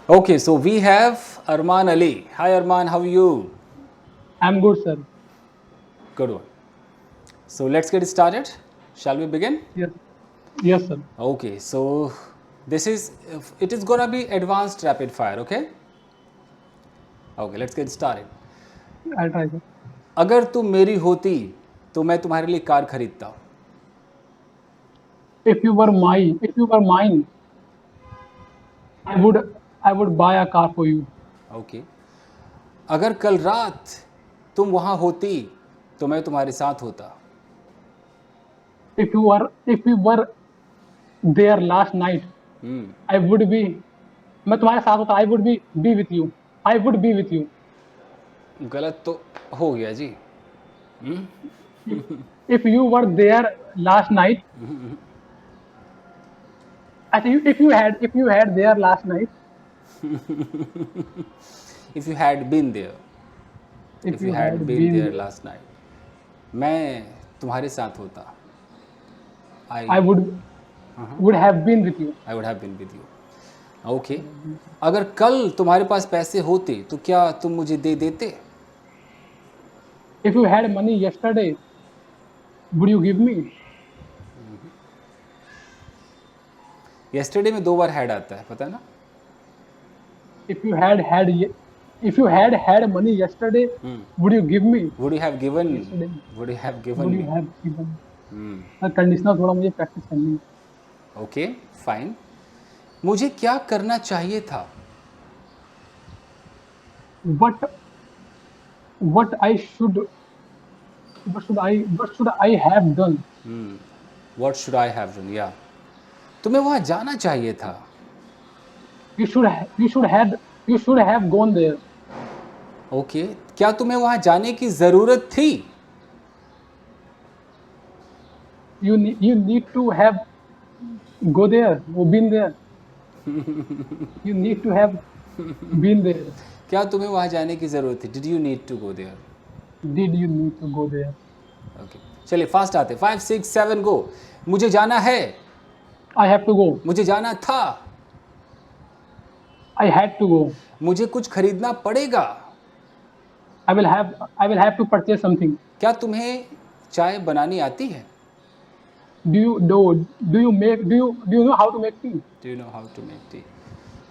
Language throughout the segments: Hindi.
Okay, so we have Arman Ali. Hi Arman, how are you? I'm good, sir. Good one. So let's get started. Shall we begin? Yes, yes, sir. Okay, so this is it is gonna be advanced rapid fire, okay? Okay, let's get started. I'll try, sir. अगर तुम मेरी होती तो मैं तुम्हारे लिए कार खरीदता. If you were mine, I would buy a car for you. Okay. अगर कल रात तुम वहाँ होती तो मैं तुम्हारे साथ होता. If you were there last night, I would be. मैं तुम्हारे साथ होता. I would be with you. I would be with you. गलत तो हो गया जी. If you were there last night, I think if you had there last night, If you had been there. if If you you had had been been there there, last night. मैं तुम्हारे साथ होता. I I would have been with you. I would have been with you. Okay. अगर कल तुम्हारे पास पैसे होते तो क्या तुम मुझे दे देते? If you had money yesterday, would you give me? Yesterday में 2 बार हैड आता है, पता है ना? If you had money yesterday, would you give me Would you have given? yesterday? Would you have Would given you me? have given? Conditional थोड़ा मुझे प्रैक्टिस करनी है. Okay, fine. मुझे क्या करना चाहिए था? What I should what should I have done? What should I have done? या तुम्हें वहाँ जाना चाहिए था. You should have gone there. Okay. क्या तुम्हें वहाँ जाने की ज़रूरत थी? You need to have go there or been there. You need to have been there. क्या तुम्हें वहाँ जाने की ज़रूरत थी? Did you need to go there? Did you need to go there? Okay, चलिए फास्ट आते. 5 6 7 गो. मुझे जाना है. I have to go. मुझे जाना था. I had to go. मुझे कुछ खरीदना पड़ेगा. I will have to purchase something. क्या तुम्हें चाय बनानी आती है? Do you know how to make tea? Do you know how to make tea?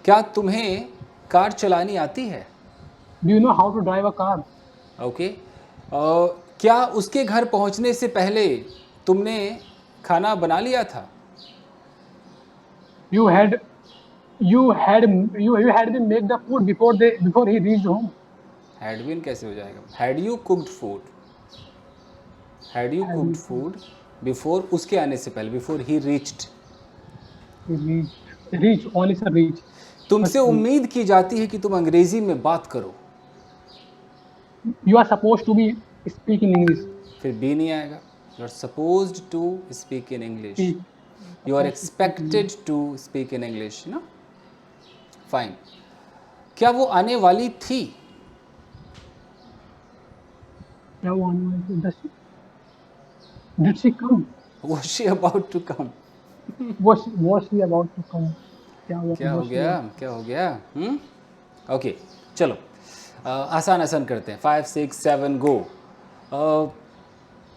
क्या तुम्हें कार चलानी आती है? Do you know how to drive a car? Okay. क्या उसके घर पहुंचने से पहले तुमने खाना बना लिया था? You had been make the food before he reached home. Had been कैसे हो जाएगा? Had you cooked food? Had you cooked food before उसके आने से पहले, before he reached. Reach only sir reach. तुमसे उम्मीद की जाती है कि तुम अंग्रेजी में बात करो. You are supposed to be speak in English. फिर बी नहीं आएगा. You are supposed to speak in English. You are expected to speak in English, ना? Fine. क्या वो आने वाली थी? क्या वो आने वाली थी? Did she come? Was she about to come? Was she about to come? क्या हो गया? क्या हो गया? ओके, चलो आसान आसान करते हैं. 5 6 7 गो.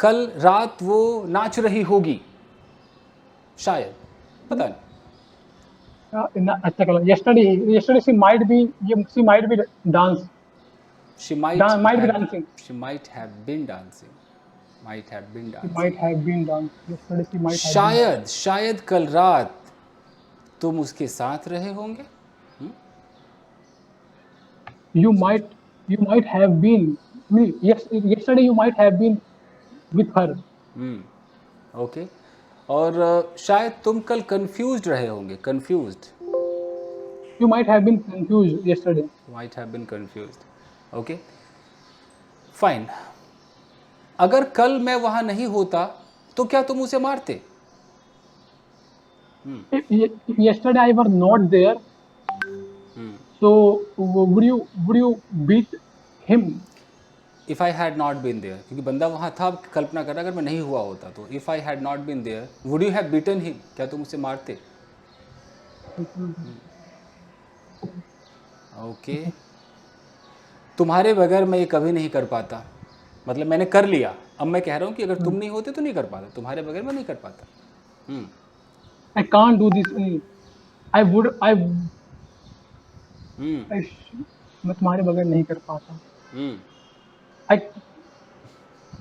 कल रात वो नाच रही होगी. शायद, पता नहीं. अच्छा कल yesterday she might be dance. She might be have, dancing. she might have been dancing. Might have been She dancing. might have been dancing. Yesterday she might have शायद शायद कल रात तुम उसके साथ रहे होंगे. you might have been yesterday you might have been with her. Okay. और शायद तुम कल कंफ्यूज्ड रहे होंगे. Confused. You might have been confused yesterday. Might have been confused. Okay, fine. अगर कल मैं वहां नहीं होता तो क्या तुम उसे मारते? If yesterday I were not there, so would you beat him? If I had not been there, क्योंकि बंदा वहाँ था. कल्पना कर अगर मैं नहीं हुआ होता तो if I had not been there would you have beaten him, क्या तुम उसे मारते? ओके, तुम्हारे बगैर मैं ये कभी नहीं कर पाता, मतलब मैंने कर लिया, अब मैं कह रहा हूँ कि अगर तुम नहीं होते तो नहीं कर पाता, तुम्हारे बगैर मैं नहीं कर पाता। I can't do this. I would. हम्म मैं तुम्हारे बगैर नहीं कर पाता. हम्म I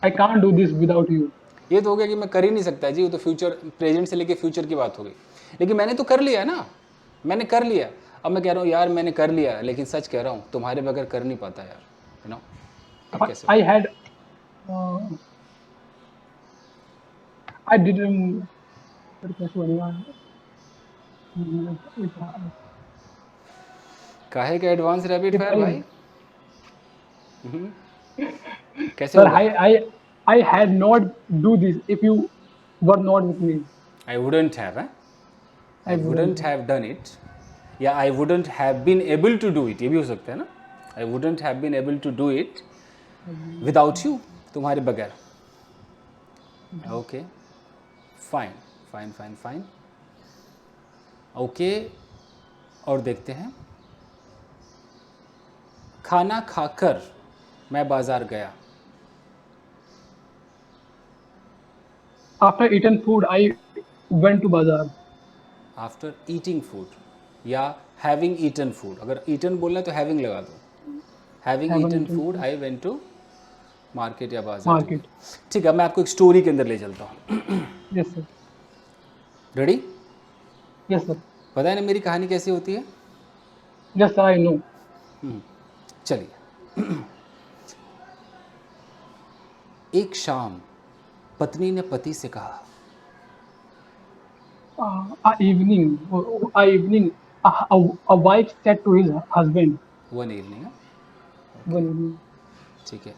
I can't do this without you. ये तो हो गया कि मैं कर ही नहीं सकता जी, वो तो फ्यूचर, प्रेजेंट से लेके फ्यूचर की बात हो गई, लेकिन मैंने तो कर लिया ना, मैंने कर लिया। अब मैं कह रहा हूँ यार मैंने कर लिया, लेकिन सच कह रहा हूँ तुम्हारे बगैर कर नहीं पाता यार, यू नो। अब कैसे I had. Uh, I didn't. फिर कैसे बनेगा? काहे का एडवांस रैपिड फायर भाई? कैसे Sir, होगा? I had not do this if you were not with me. I wouldn't have, I I wouldn't wouldn't have. Have done it, या I wouldn't have been able to do it, ये भी हो सकता है ना। I wouldn't have been able to do it without you, तुम्हारे बगैर। Okay, fine fine fine fine, okay. और देखते हैं, खाना खाकर मैं बाजार गया। After eaten food, I went to bazaar. After eating food या हैविंग ईटन फूड, अगर ईटन बोलना है तो हैविंग लगा दो। Having Having eaten eaten food food. I went to market या बाजार। ठीक है, Market. ठीक है, मैं आपको एक स्टोरी के अंदर ले चलता हूँ। Yes, sir. Ready? Yes, sir. पता है ना मेरी कहानी कैसी होती है? Yes, sir. I know. चलिए। एक शाम पत्नी ने पति से कहा, Evening. A wife said to his husband. One evening, One evening. ठीक है,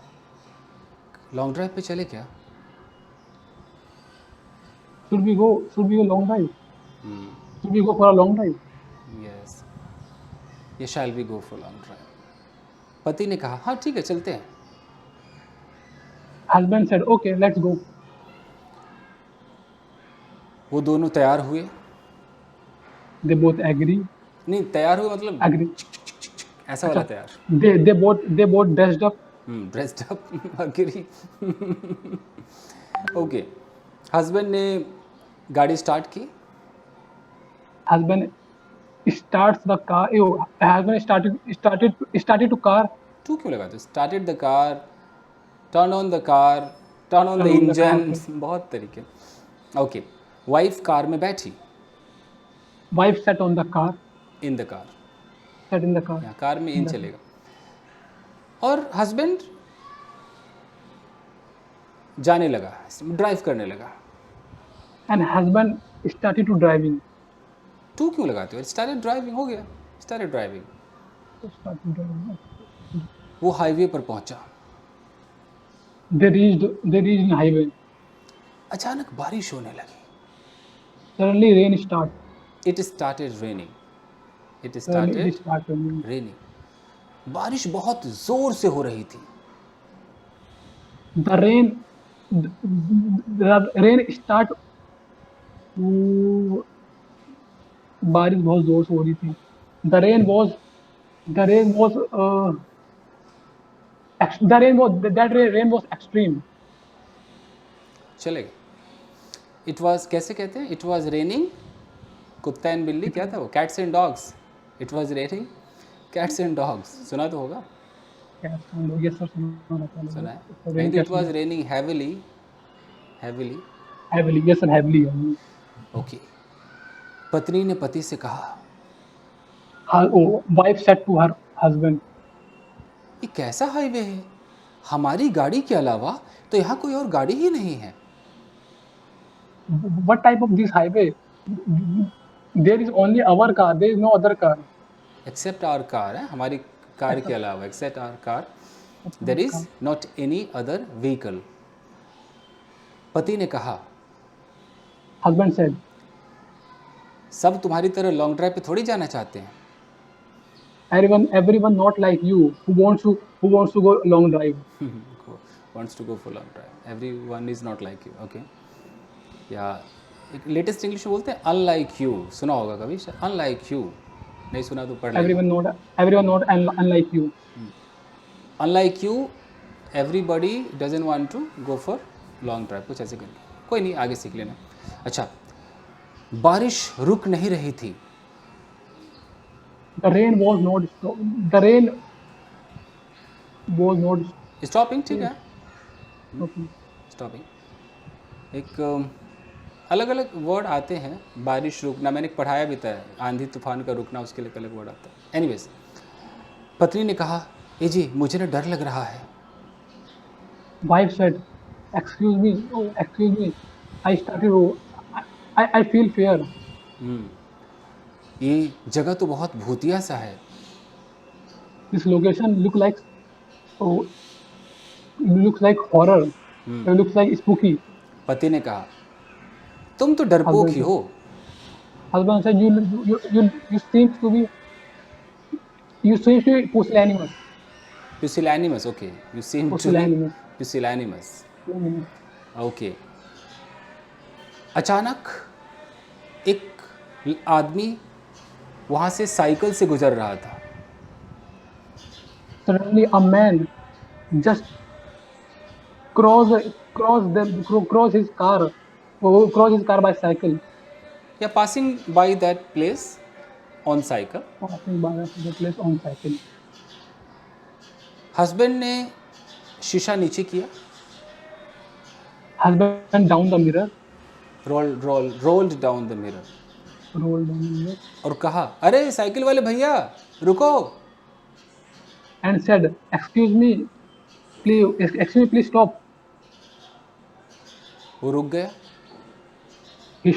लॉन्ग ड्राइव पे चले क्या? Should we go long drive? Should we go for a long drive? Yes, ये shall we go for long drive. पति ने कहा हाँ ठीक है चलते हैं। Husband said, okay, let's go. वो दोनों तैयार हुए, They both agree. नहीं तैयार हुए मतलब Agree. ऐसा वाला तैयार, They both dressed up. Dressed up, agree. Okay, husband ने गाड़ी स्टार्ट की, Husband starts the car. Husband started to car. To क्यों लगाते? Started the car, turn on the car, turn on the Turn on the engine, car. बहुत तरीके। ओके, वाइफ कार में बैठी, Wife sat on the car. In the car, Sat in the car. यहाँ कार में इन चलेगा, और हस्बैंड जाने लगा, ड्राइव करने लगा। And husband started to driving. To क्यों लगाते हो? स्टार्टेड ड्राइविंग हो गया, स्टार्टेड ड्राइविंग। Started driving. वो हाईवे पर पहुंचा, They reached highway. अचानक बारिश होने लगी। Suddenly rain start. It started raining, it Suddenly started it start raining. Raining. बारिश बहुत जोर से हो रही थी। The rain start. बारिश बहुत जोर से हो रही थी. The rain was that rain was extreme. चलेगा। इट वाज, कैसे कहते हैं? इट वाज रेनिंग, कुत्ता एंड बिल्ली, क्या था वो? Cats and dogs. It was raining cats and dogs, सुना तो होगा, Yes, sir. सुना है नहीं तो? It was raining heavily, heavily. Heavily. Yes, sir. Heavily. Okay, पत्नी ने पति से कहा, Wife said to her husband, ये कैसा हाईवे है, हमारी गाड़ी के अलावा तो यहाँ कोई और गाड़ी ही नहीं है। what type of this highway? There is only our car. There is no other car. Except our car है, हमारी कार के अलावा, except our car there is not any other vehicle. पति ने कहा, Husband said, सब तुम्हारी तरह लॉन्ग ड्राइव पे थोड़ी जाना चाहते हैं। everyone not like you who wants to go long drive. wants to go for long drive, everyone is not like you, okay। या एक लेटेस्ट इंग्लिश में बोलते हैं अनलाइक यू, सुना होगा कभी, अनलाइक यू, नहीं सुना तो पढ़ लेना। everyone not unlike you. Unlike you everybody doesn't want to go for long drive, कुछ ऐसे करके, कोई नहीं आगे सीख लेना। अच्छा, बारिश रुक नहीं रही थी। The rain was not the rain was not stopping, ठीक है, stopping. स्टॉपिंग। एक अलग अलग वर्ड आते हैं, बारिश रुकना मैंने पढ़ाया भी था, आंधी तूफान का रुकना उसके लिए अलग वर्ड आता है। एनीवेज, पत्नी ने कहा, ए जी मुझे ना डर लग रहा है। Wife said, excuse me. I started. I feel fear. ये जगह तो बहुत भूतिया सा है। This location looks like horror. It looks like spooky. पति ने कहा, तुम तो डरपोक ही हो। Husband said, you seem to be pusillanimous. Pusillanimous, okay, you seem to Pusillanimous. Pusillanimous, okay. अचानक एक आदमी वहाँ से साइकिल से गुजर रहा था। Suddenly, a man just cross his car by cycle. या passing by that place on cycle. Passing by the place on cycle. Husband ने शीशा नीचे किया, Husband down the mirror, rolled down the mirror, rolled down the mirror, और कहा, अरे साइकिल वाले भैया रुको। and said, excuse me, please stop. वो रुक गया। He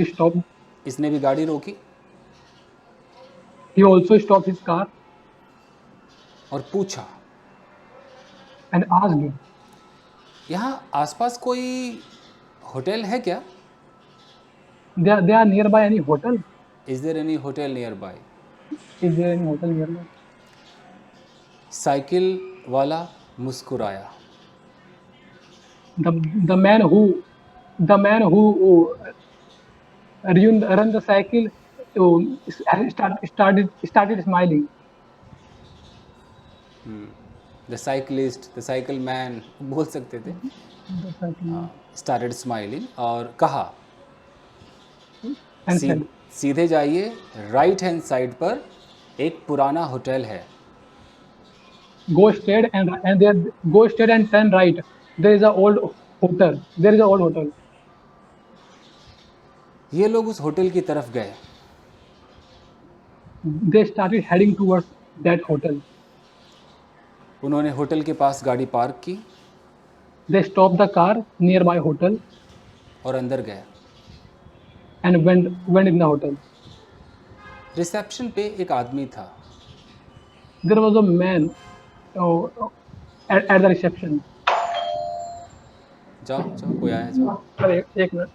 stopped. इसने भी गाड़ी रोकी He also stopped his car और पूछा, and asked, यहाँ आसपास कोई होटल है क्या? they are nearby any hotel? Is there any hotel nearby? Is there any hotel nearby? Cycle वाला मुस्कुराया। The man who run the cycle started smiling. The cyclist, the cycle man बोल सकते थे। The cycle स्टार्टेड स्माइलिंग और कहा, and said, सीधे जाइए, राइट हैंड साइड पर एक पुराना होटल है। go straight and turn right. There is a old hotel. ये लोग उस होटल की तरफ गए। They started heading towards that hotel. उन्होंने होटल के पास गाड़ी पार्क की They stopped the car nearby hotel और अंदर गए। and went in the hotel. Reception पे एक आदमी था। There was a man at the reception. जाओ जाओ, कोई आया, जाओ, अरे एक मिनट,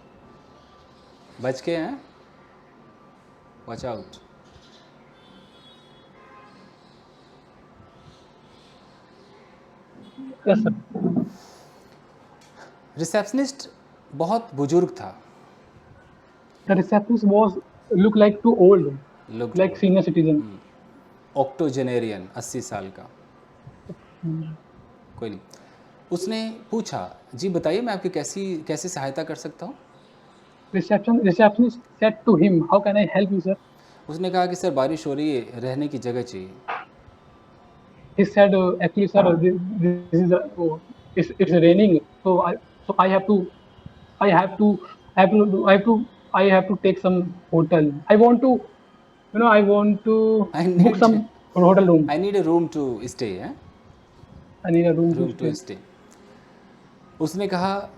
बच के हैं, watch out. yes sir. Receptionist बहुत बुजुर्ग था। The receptionist looked like too old, लोग like senior citizen. ऑक्टोजेनेरियन, 80 साल का। कोई नहीं। उसने पूछा, जी बताइए मैं आपकी कैसे सहायता कर सकता हूँ? Receptionist said to him, how can I help you, sir? उसने कहा कि सर बारिश हो रही है, रहने की जगह चाहिए। He said, actually sir, this is it's raining, so I have to take some hotel. I want to I book some hotel room. I need a room to stay, है? I need a room room to to stay. Stay. उसने कहा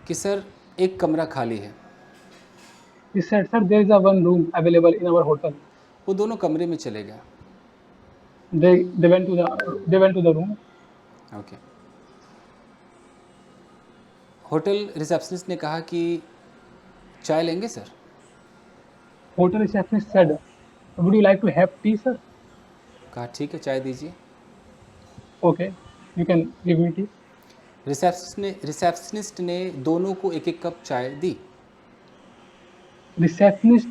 कि सर एक कमरा खाली है। He said, sir, there is a one room available in our hotel. वो दोनों कमरे में चले गए। They went to the room. Okay. Hotel receptionist ने कहा कि चाय लेंगे sir? Hotel receptionist said, would you like to have tea, sir? कहा ठीक है, चाय दीजिए। Okay, you can give me tea. Receptionist ने दोनों को एक एक कप चाय दी। Receptionist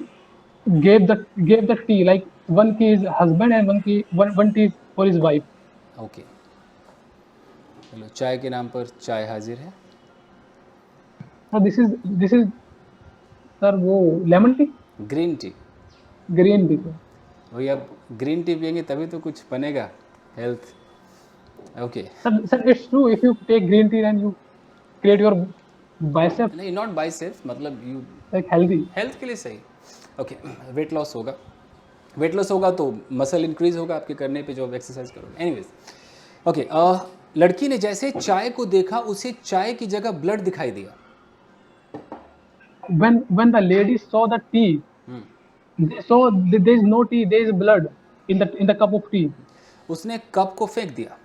gave the tea, like one key is husband and one tea is for his wife. Okay, चलो चाय के नाम पर चाय हाजिर है। So this is sir वो lemon tea, green tea. green tea sir. वही, अब ग्रीन टी पियेंगे तभी तो कुछ बनेगा, health. Okay. Sir, it's true, if you take green tea and you create your bicep नहीं, नॉट बाइसेप्स, मतलब यू like healthy. हेल्थ के लिए सही। ओके, वेट लॉस होगा, वेट लॉस होगा तो मसल इंक्रीज होगा आपके करने पे जो आप एक्सरसाइज करोगे। एनीवेज, ओके, लड़की ने जैसे चाय को देखा उसे चाय की जगह ब्लड दिखाई दिया। When the lady saw the tea, they saw there is no tea, there is blood in the cup of tea. उसने कप को फेंक दिया।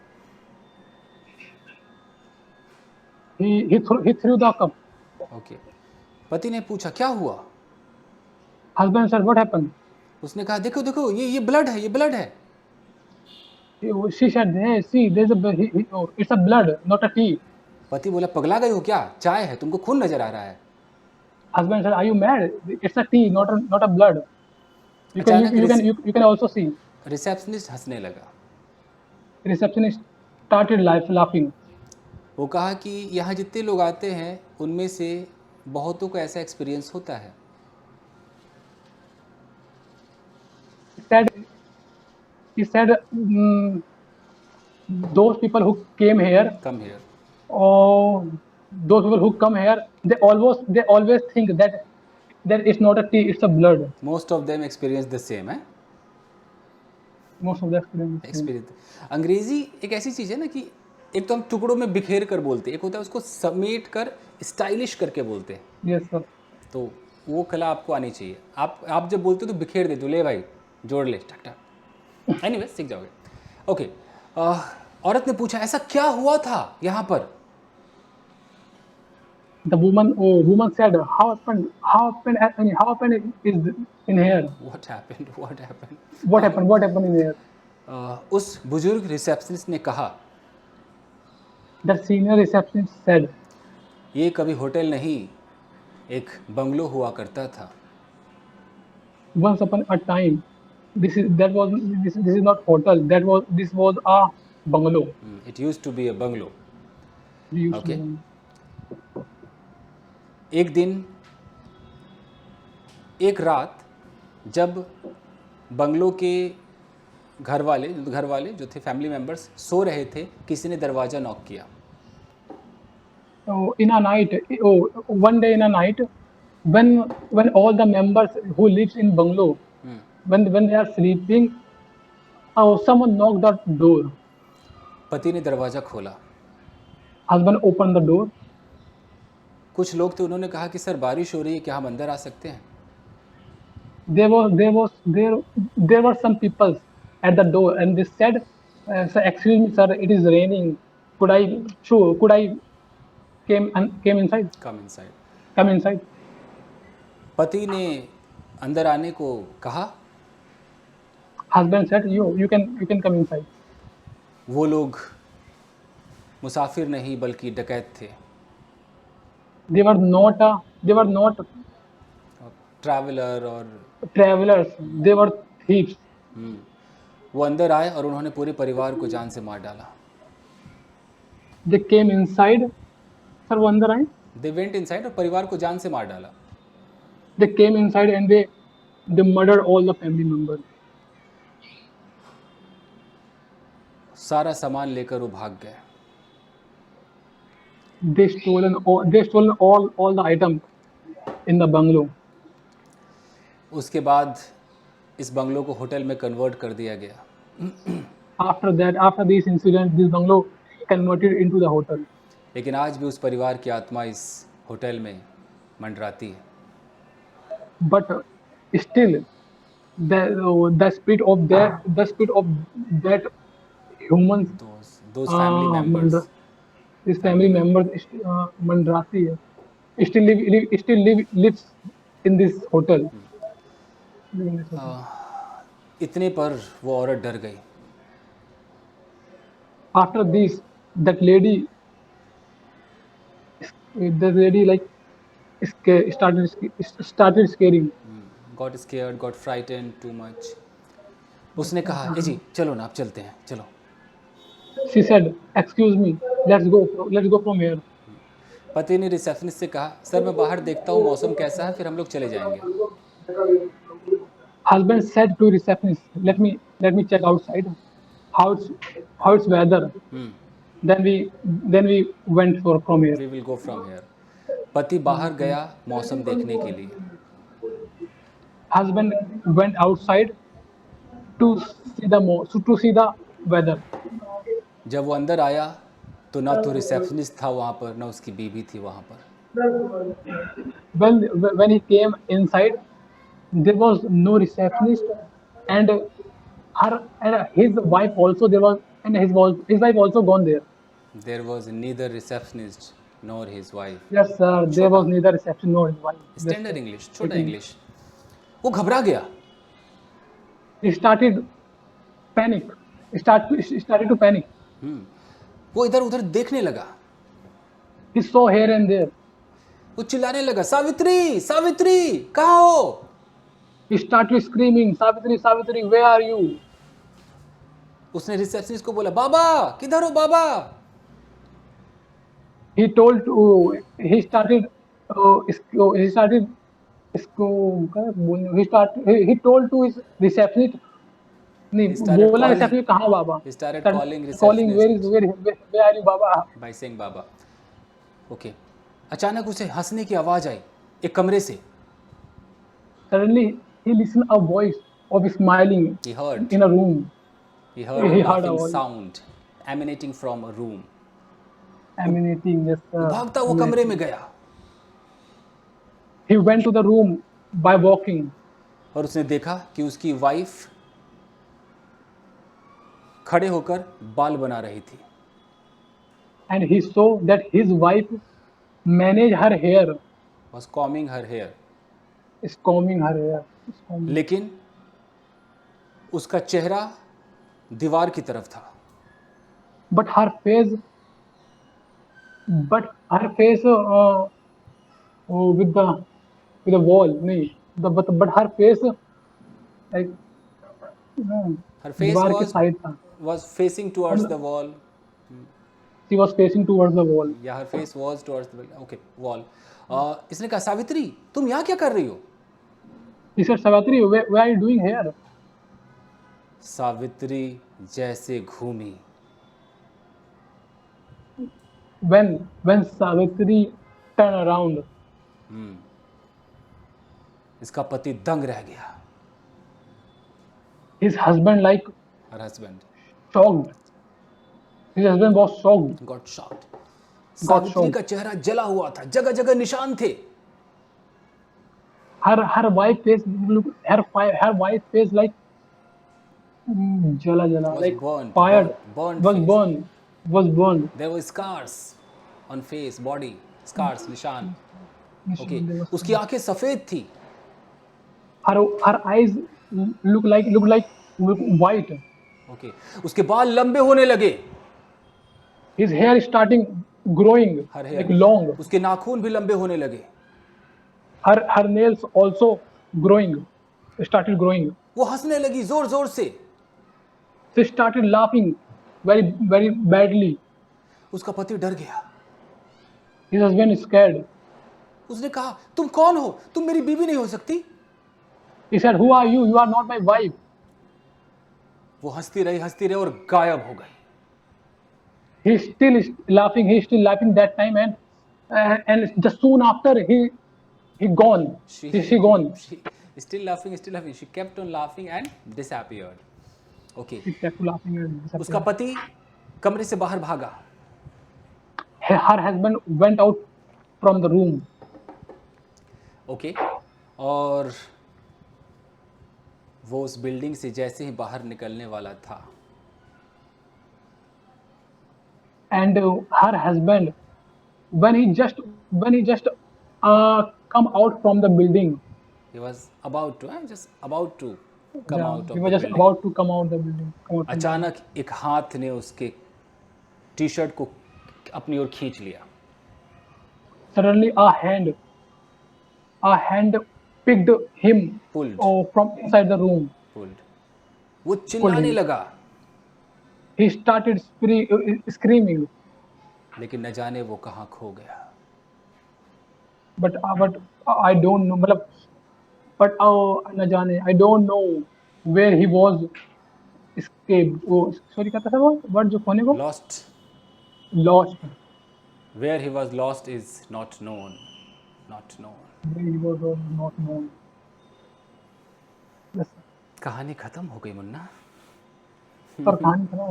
He threw the cup. Okay, पति ने पूछा क्या हुआ? Husband said, what happened? उसने कहा देखो देखो, ये ब्लड है, ये ब्लड है। She said, hey, see, it's a blood, not a tea. पति बोला पगला गई हो क्या, चाय है, तुमको खून नजर आ रहा है। Husband said, are you mad? It's a tea, not a blood. You can also see. Receptionist हंसने लगा। Receptionist started laughing. वो कहा कि यहाँ जितने लोग आते हैं उनमें से बहुतों को ऐसा एक्सपीरियंस होता है। He said, those people who came here, come here, or those people who come here, they always think that it's not a tea, it's a blood. Most of them experience the same है। Most of the experience. Experience, अंग्रेजी एक ऐसी चीज़ है ना कि एक तो हम टुकड़ों में बिखेर कर बोलते हैं, एक होता है उसको समेट कर स्टाइलिश करके बोलते हैं। Yes sir. तो वो कला आपको आनी चाहिए। आप जब बोलते हो तो बिखेर देते हो, ले भाई जोड़ ले, टक टक, एनीवेज सीख जाओगे। ओके, औरत ने पूछा ऐसा क्या हुआ था यहाँ पर? The woman said, how happened is in here? What happened, what happened? What happened in here? उस बुजुर्ग रिसेप्शनिस्ट ने कहा The senior receptionist said, ये कभी होटल नहीं, एक बंगलो हुआ करता था। once upon a time, this is not hotel. This was a bungalow. It used to be a bungalow. We used Okay. to- एक दिन, एक रात, जब बंगलो के घर वाले जो थे, फैमिली मेंबर्स सो रहे थे, किसी ने दरवाज़ा नॉक किया। in a night, one day in a night, when all the members who lives in bungalow, when they are sleeping, someone knocked the door. पति ने दरवाज़ा खोला। Husband opened the door. कुछ लोग थे, उन्होंने कहा कि सर बारिश हो रही है, क्या हम अंदर आ सकते हैं? There were some people at the door, and they said, sir, excuse me sir, it is raining, could I came inside? Come inside. Come inside. पति ने अंदर आने को कहा। Husband said, you can come inside. वो लोग मुसाफिर नहीं बल्कि डकैत थे, They were not ट्रैवलर और travelers, they were thieves. वो अंदर आए और उन्होंने पूरे परिवार को जान से मार डाला। They came inside. Sir, वो अंदर आए. दे वेंट इनसाइड और परिवार को जान से मार डाला। They came inside and they murdered all the family members. सारा सामान लेकर वो भाग गए। They stolen all the items in the bungalow. उसके बाद इस बंगलो को होटल में कन्वर्ट कर दिया गया। After this incident, this bungalow converted into the hotel. लेकिन आज भी उस परिवार की आत्मा इस होटल में मंडराती है। But still, the spirit of that humans, those family members, his family members, mandrati hai, still lives in this hotel. इतने पर वो औरत डर गई। After this, that lady like started scaring. Got scared, got frightened too much. उसने कहा ए जी चलो ना, आप चलते हैं, चलो। She said, "Excuse me, let's go from here." पति ने रिसेप्शनिस्ट से कहा सर मैं बाहर देखता हूँ मौसम कैसा है, फिर हम लोग चले जाएंगे। Husband said to receptionist, "Let me check outside. How it's weather. Then we went from here." We will go from here. पति बाहर गया मौसम देखने के लिए। Husband went outside to see the weather. जब वो अंदर आया तो ना तो रिसेप्शनिस्ट था वहाँ पर, ना उसकी बीवी थी वहाँ पर। When he came inside, there was no receptionist, and his wife also there was, and his wife also gone there. There was neither receptionist nor his wife. Yes, sir. There was neither reception nor his wife. Yes, sir. Standard English, छोटा इंग्लिश। वो घबरा गया। He started panic. Started to panic. वो इधर उधर देखने लगा। He saw here and there. वो चिल्लाने लगा सावित्री सावित्री कहाँ हो। He started screaming, "Savitri, Savitri, where are you?" उसने रिसेप्शनिस्ट को बोला बाबा किधर हो बाबा। He told to he started he started इसको क्या बोलने he told to his receptionist नहीं He started बोला calling- receptionist कहाँ बाबा He started Started calling calling receptionist where are you Baba by saying Baba. Okay. अचानक उसे हंसने की आवाज आई एक कमरे से। suddenly he listened a voice of smiling He heard in a room. he heard a He heard a laughing voice. sound emanating from a room। Emanating, yes, sir. भागता वो कमरे में गया He went to the room by walking, और उसने देखा कि उसकी वाइफ खड़े होकर बाल बना रही थी। and he saw that his wife managed her hair, was combing her hair। is combing her hair. Is combing. लेकिन उसका चेहरा दीवार की तरफ था। But her face, with the wall, नहीं, but her face like Her face दीवार के side था. was facing towards the wall। She was facing towards the wall. Yeah, her face was towards the okay wall। इसने कहा सावित्री तुम यहाँ क्या कर रही हो। He said, "Savitri, where are you doing here?" Savitri जैसे घूमी। When Savitri turned around, इसका पति दंग रह गया। his husband like Her husband shocked. His husband was shocked. got shocked। Savitri का चेहरा जला हुआ था, जगह जगह निशान थे। Her wife face her wife face like jala Was like burned, fired burned was face। burned. There were scars on face, body, scars, निशान। Okay, There was- उसकी आंखें सफेद थी। her eyes look like white. Okay, उसके बाल लंबे होने लगे। His hair starting growing Her hair, like long. उसके नाखून भी लंबे होने लगे। Her nails also started growing. वो हंसने लगी जोर जोर से। She started laughing very badly. उसका पति डर गया। His husband is scared. उसने कहा तुम कौन हो, तुम मेरी बीवी नहीं हो सकती। He said, "Who are you? You are not my wife." वो हंसती रही और गायब हो गई। He's still laughing. He's still laughing that time, and just soon after he gone. She gone. She still laughing, she kept on laughing and disappeared। Okay, She kept laughing and disappeared. उसका पति कमरे से बाहर भागा। Her husband went out from the room. Okay, और वो उस बिल्डिंग से जैसे ही बाहर निकलने वाला था, And her husband, when he just come out from the building, he was about to come yeah, out of he the was just building। about to come out the building. Come out from अचानक एक हाथ ने उसके टी शर्ट को अपनी ओर खींच लिया। Suddenly a hand picked him pulled from inside the room, pulled वो pulled चिल्लाने him. लगा, He started screaming, लेकिन न जाने वो कहाँ खो गया. but I don't know. मतलब but न जाने, I don't know where he was escaped. वो sorry क्या था वो word जो खोने को Lost, lost. where he was lost is not known, not known. Where he was not known. Yes, sir. कहानी खत्म हो गई मुन्ना. सर कहानी था ना.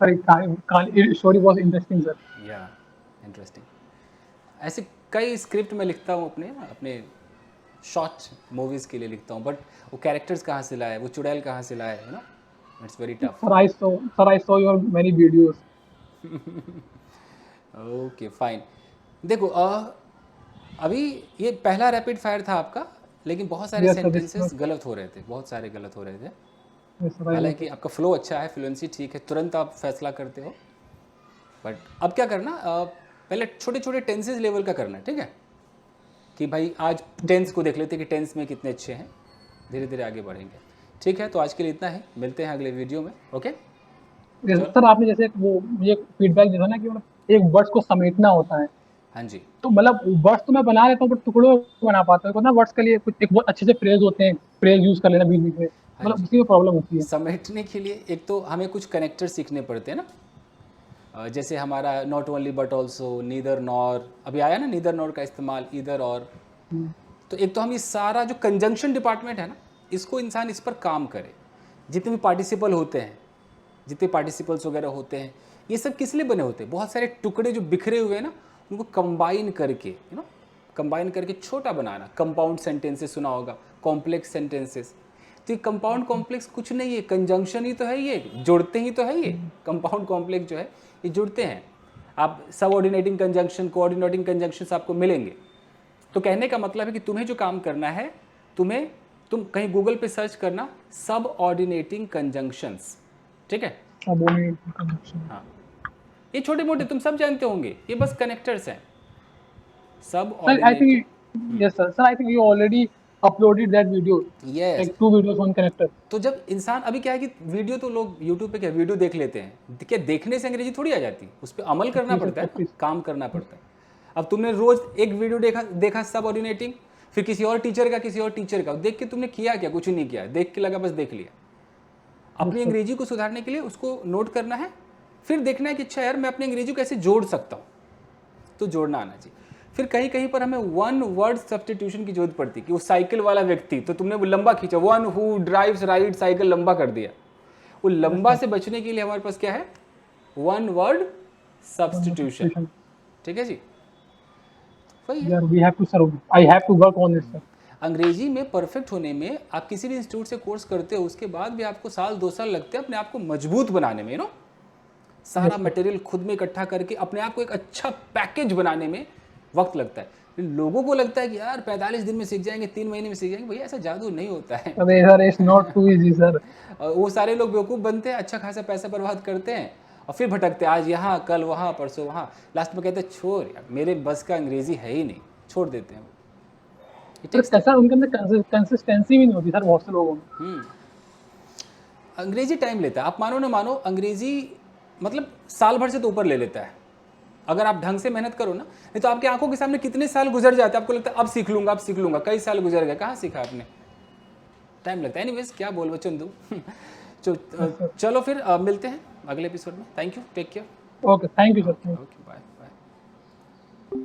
अरे कहानी story was interesting sir. या इंटरेस्टिंग. ऐसे कई स्क्रिप्ट में लिखता हूँ अपने अपने शॉर्ट मूवीज़ के लिए लिखता हूँ, बट वो कैरेक्टर्स कहाँ से लाए, वो चुड़ैल कहाँ से लाए, you know, it's very tough. Sir I saw your many videos. Okay fine. देखो अभी ये पहला रैपिड फायर था आपका, लेकिन बहुत सारे Yes, sir, this सेंटेंसेस गलत हो रहे थे, बहुत सारे गलत हो रहे थे. Yes, sir, I हालांकि आपका फ्लो अच्छा है, फ्लुएंसी ठीक है, तुरंत आप फैसला करते हो. बट अब क्या करना, पहले छोटे छोटे टेंसेस लेवल का करना है, ठीक है, कि भाई आज टेंस को देख लेते हैं कि टेंस में कितने अच्छे हैं, धीरे धीरे आगे बढ़ेंगे. ठीक है, तो आज के लिए इतना ही, मिलते हैं अगले वीडियो में. ओके Yes, सर आपने जैसे वो मुझे फीडबैक दिया था ना कि मतलब एक वर्ड्स को समेटना होता है, हाँ जी. तो मतलब वर्ड्स तो मैं बना लेता हूँ बट टुकड़ों में बना पाता हूँ ना. वर्ड्स के लिए कुछ एक बहुत अच्छे से फ्रेज होते हैं, फ्रेज यूज कर लेना बीच बीच में, हाँ मतलब जी. उसी में प्रॉब्लम होती है. समेटने के लिए एक तो हमें कुछ कनेक्टर सीखने पड़ते हैं ना. जैसे हमारा not only but also, neither nor, अभी आया ना नीदर नॉर का इस्तेमाल, ईदर और. तो एक तो हम ये सारा जो कंजंक्शन डिपार्टमेंट है ना, इसको इंसान इस पर काम करे. जितने भी पार्टिसिपल होते हैं, जितने पार्टिसिपल्स वगैरह होते हैं, ये सब किस लिए बने होते हैं, बहुत सारे टुकड़े जो बिखरे हुए हैं ना, उनको कंबाइन करके, यू नो, कंबाइन करके छोटा बनाना. कंपाउंड सेंटेंसेस सुना होगा, कॉम्प्लेक्स सेंटेंसेस. तो ये कंपाउंड कॉम्प्लेक्स कुछ नहीं है, कंजंक्शन ही तो है, ये जुड़ते ही तो है. ये कंपाउंड कॉम्प्लेक्स जो है ये जुड़ते हैं. आप सबऑर्डिनेटिंग कंजंक्शन, कोऑर्डिनेटिंग कंजंक्शंस आपको मिलेंगे. तो कहने का मतलब है कि तुम्हें जो काम करना है, तुम कहीं गूगल पे सर्च करना सबऑर्डिनेटिंग कंजंक्शंस, ठीक है. हाँ, ये छोटे मोटे तुम सब जानते होंगे, ये बस कनेक्टर्स हैं. Sir, I think yes sir. Sir, I think you already uploaded that video. Yes. Like 2 videos on connector. तो जब इंसान, अभी क्या है कि वीडियो तो लोग यूट्यूब पे क्या वीडियो देख लेते हैं, क्या देखने से अंग्रेजी थोड़ी आ जाती है, उस पर अमल करना पड़ता है, काम करना पड़ता है. अब तुमने रोज एक वीडियो देखा सबऑर्डिनेटिंग, फिर किसी और टीचर का देख के तुमने किया क्या, कुछ नहीं किया, देख के लगा बस देख लिया. अपनी अंग्रेजी को सुधारने के लिए उसको नोट करना है, फिर देखना है कि अच्छा यार मैं अपनी अंग्रेजी को कैसे जोड़ सकता हूँ, तो जोड़ना आना चाहिए. फिर कहीं कहीं पर हमें वन वर्ड सब्स्टिट्यूशन की जरूरत पड़ती है, कि वो साइकिल वाला व्यक्ति, तो तुमने वो लंबा खींचा, one who drives ride cycle, लंबा कर दिया. वो लंबा से बचने के लिए हमारे पास क्या है, वन वर्ड सब्स्टिट्यूशन. ठीक है जी, वही है. Yeah, we have to sir. I have to work on it sir. अंग्रेजी में परफेक्ट होने में, आप किसी भी इंस्टीट्यूट से कोर्स करते हो, उसके बाद भी आपको साल 2 साल लगते हैं अपने आप को मजबूत बनाने में, यू नो, सारा मटेरियल खुद में इकट्ठा करके अपने आप को एक अच्छा पैकेज बनाने में वक्त लगता है. लोगों को लगता है कि यार 45 दिन में सीख जाएंगे, 3 महीने में सीख जाएंगे. भैया ऐसा जादू नहीं होता है. अरे sir, it's not too easy sir. वो सारे लोग बेवकूफ़ बनते हैं, अच्छा खासा पैसा बर्बाद करते हैं और फिर भटकते हैं, आज यहाँ कल वहाँ परसों वहाँ, लास्ट में कहते हैं छोड़ यार मेरे बस का अंग्रेजी है ही नहीं, छोड़ देते हैं. सर उनके अंदर कंसिस्टेंसी भी नहीं होती सर बहुत से लोगों में. अंग्रेजी टाइम लेता है, आप मानो ना मानो, अंग्रेजी मतलब साल भर से तो ऊपर ले लेता है अगर आप ढंग से मेहनत करो ना. नहीं तो आपकी आंखों के सामने कितने साल गुजर जाते हैं, आपको लगता है अब सीख लूंगा, कई साल गुजर गए, कहाँ सीखा आपने, टाइम लगता है. एनीवेज क्या बोल चंदू. चलो फिर मिलते हैं अगले एपिसोड में. Thank you, take care. Okay, thank you sir. Okay, bye bye.